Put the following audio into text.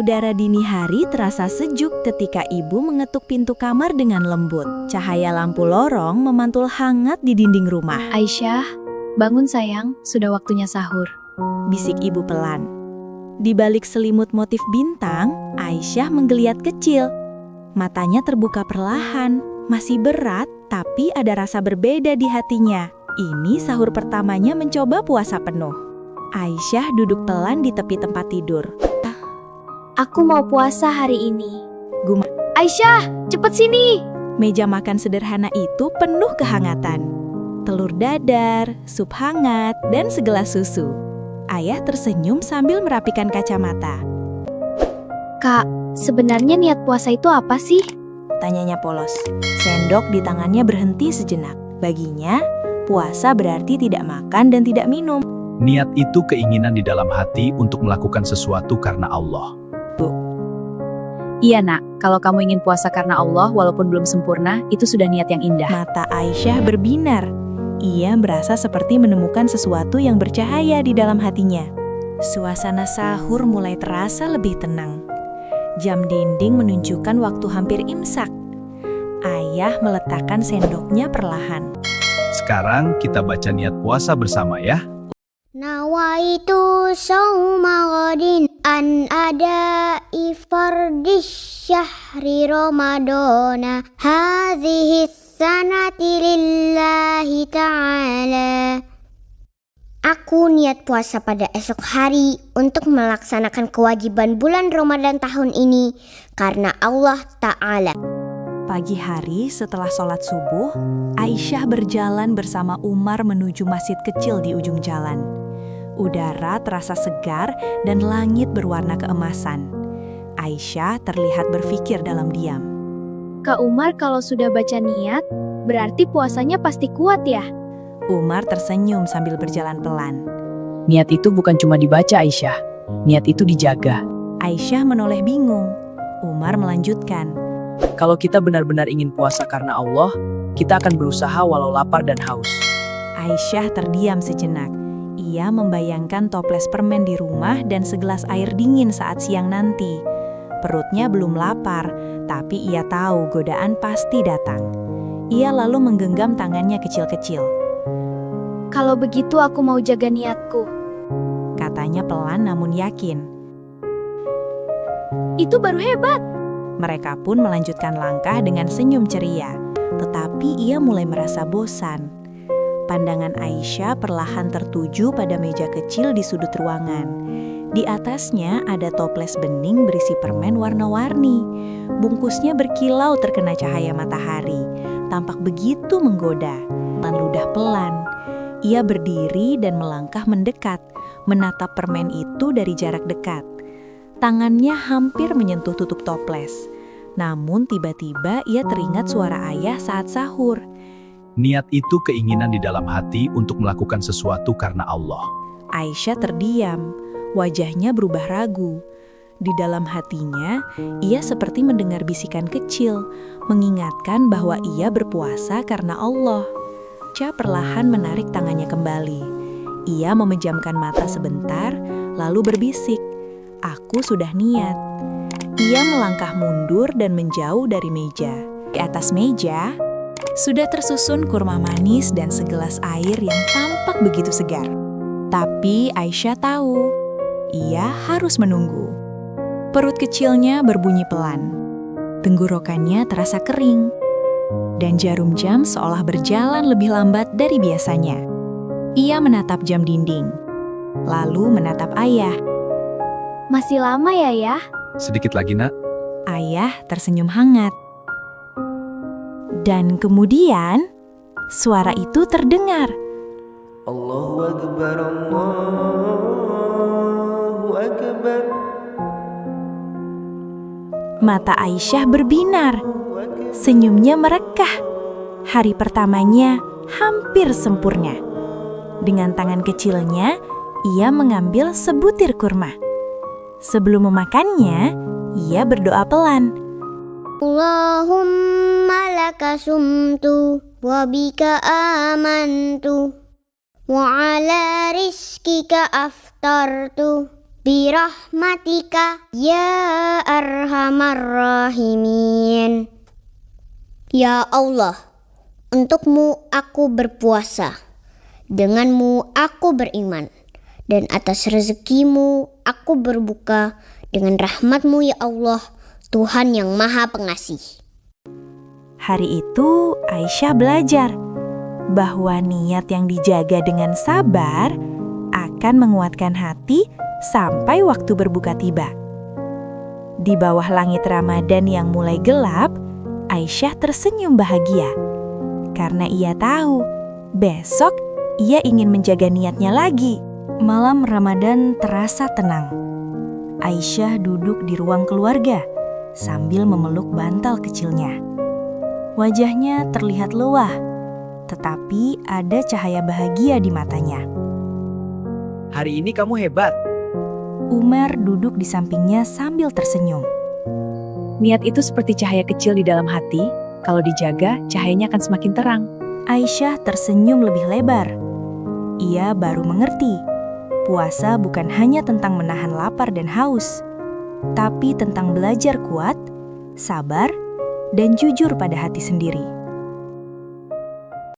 Udara dini hari terasa sejuk ketika ibu mengetuk pintu kamar dengan lembut. Cahaya lampu lorong memantul hangat di dinding rumah. Aisyah, bangun sayang, sudah waktunya sahur. Bisik ibu pelan. Di balik selimut motif bintang, Aisyah menggeliat kecil. Matanya terbuka perlahan, masih berat, tapi ada rasa berbeda di hatinya. Ini sahur pertamanya mencoba puasa penuh. Aisyah duduk pelan di tepi tempat tidur. Aku mau puasa hari ini. Gumam. Aisyah, cepet sini. Meja makan sederhana itu penuh kehangatan. Telur dadar, sup hangat, dan segelas susu. Ayah tersenyum sambil merapikan kacamata. Kak, sebenarnya niat puasa itu apa sih? Tanyanya polos. Sendok di tangannya berhenti sejenak. Baginya, puasa berarti tidak makan dan tidak minum. Niat itu keinginan di dalam hati untuk melakukan sesuatu karena Allah. Iya nak, kalau kamu ingin puasa karena Allah walaupun belum sempurna, itu sudah niat yang indah. Mata Aisyah berbinar. Ia merasa seperti menemukan sesuatu yang bercahaya di dalam hatinya. Suasana sahur mulai terasa lebih tenang. Jam dinding menunjukkan waktu hampir imsak. Ayah meletakkan sendoknya perlahan. Sekarang kita baca niat puasa bersama ya. Nawaitu sawma ghadin an ada'i fardis syahri ramadana hadhihi sanati lillahi ta'ala. Aku niat puasa pada esok hari untuk melaksanakan kewajiban bulan Ramadan tahun ini karena Allah Ta'ala. Pagi hari setelah sholat subuh, Aisyah berjalan bersama Umar menuju masjid kecil di ujung jalan. Udara terasa segar dan langit berwarna keemasan. Aisyah terlihat berpikir dalam diam. Kak Umar kalau sudah baca niat, berarti puasanya pasti kuat ya? Umar tersenyum sambil berjalan pelan. Niat itu bukan cuma dibaca Aisyah, niat itu dijaga. Aisyah menoleh bingung. Umar melanjutkan. Kalau kita benar-benar ingin puasa karena Allah, kita akan berusaha walau lapar dan haus. Aisyah terdiam sejenak. Ia membayangkan toples permen di rumah dan segelas air dingin saat siang nanti. Perutnya belum lapar, tapi ia tahu godaan pasti datang. Ia lalu menggenggam tangannya kecil-kecil. Kalau begitu aku mau jaga niatku. Katanya pelan namun yakin. Itu baru hebat. Mereka pun melanjutkan langkah dengan senyum ceria. Tetapi ia mulai merasa bosan. Pandangan Aisyah perlahan tertuju pada meja kecil di sudut ruangan. Di atasnya ada toples bening berisi permen warna-warni. Bungkusnya berkilau terkena cahaya matahari. Tampak begitu menggoda. Dan ludah pelan. Ia berdiri dan melangkah mendekat, menatap permen itu dari jarak dekat. Tangannya hampir menyentuh tutup toples. Namun tiba-tiba ia teringat suara ayah saat sahur. Niat itu keinginan di dalam hati untuk melakukan sesuatu karena Allah. Aisyah terdiam, wajahnya berubah ragu. Di dalam hatinya, ia seperti mendengar bisikan kecil, mengingatkan bahwa ia berpuasa karena Allah. Aisyah perlahan menarik tangannya kembali. Ia memejamkan mata sebentar, lalu berbisik, "Aku sudah niat." Ia melangkah mundur dan menjauh dari meja. Di atas meja, sudah tersusun kurma manis dan segelas air yang tampak begitu segar. Tapi Aisyah tahu, ia harus menunggu. Perut kecilnya berbunyi pelan. Tenggorokannya terasa kering. Dan jarum jam seolah berjalan lebih lambat dari biasanya. Ia menatap jam dinding, lalu menatap ayah. Masih lama ya, Yah? Sedikit lagi nak. Ayah tersenyum hangat. Dan kemudian, suara itu terdengar. Allahu Akbar, Allahu Akbar. Mata Aisyah berbinar. Senyumnya merekah. Hari pertamanya hampir sempurna. Dengan tangan kecilnya, ia mengambil sebutir kurma. Sebelum memakannya, ia berdoa pelan. Allahumma laka sumtu wa bika amantu wa ala rizkika aftartu birahmatika ya arhamar rahimin. Ya Allah, untukmu aku berpuasa, denganmu aku beriman, dan atas rezekimu aku berbuka dengan rahmatmu ya Allah, Tuhan yang Maha Pengasih. Hari itu Aisyah belajar bahwa niat yang dijaga dengan sabar akan menguatkan hati sampai waktu berbuka tiba. Di bawah langit Ramadan yang mulai gelap, Aisyah tersenyum bahagia karena ia tahu besok ia ingin menjaga niatnya lagi. Malam Ramadan terasa tenang. Aisyah duduk di ruang keluarga sambil memeluk bantal kecilnya. Wajahnya terlihat lelah, tetapi ada cahaya bahagia di matanya. Hari ini kamu hebat. Umar duduk di sampingnya sambil tersenyum. Niat itu seperti cahaya kecil di dalam hati, kalau dijaga cahayanya akan semakin terang. Aisyah tersenyum lebih lebar. Ia baru mengerti, puasa bukan hanya tentang menahan lapar dan haus, tapi tentang belajar kuat, sabar, dan jujur pada hati sendiri.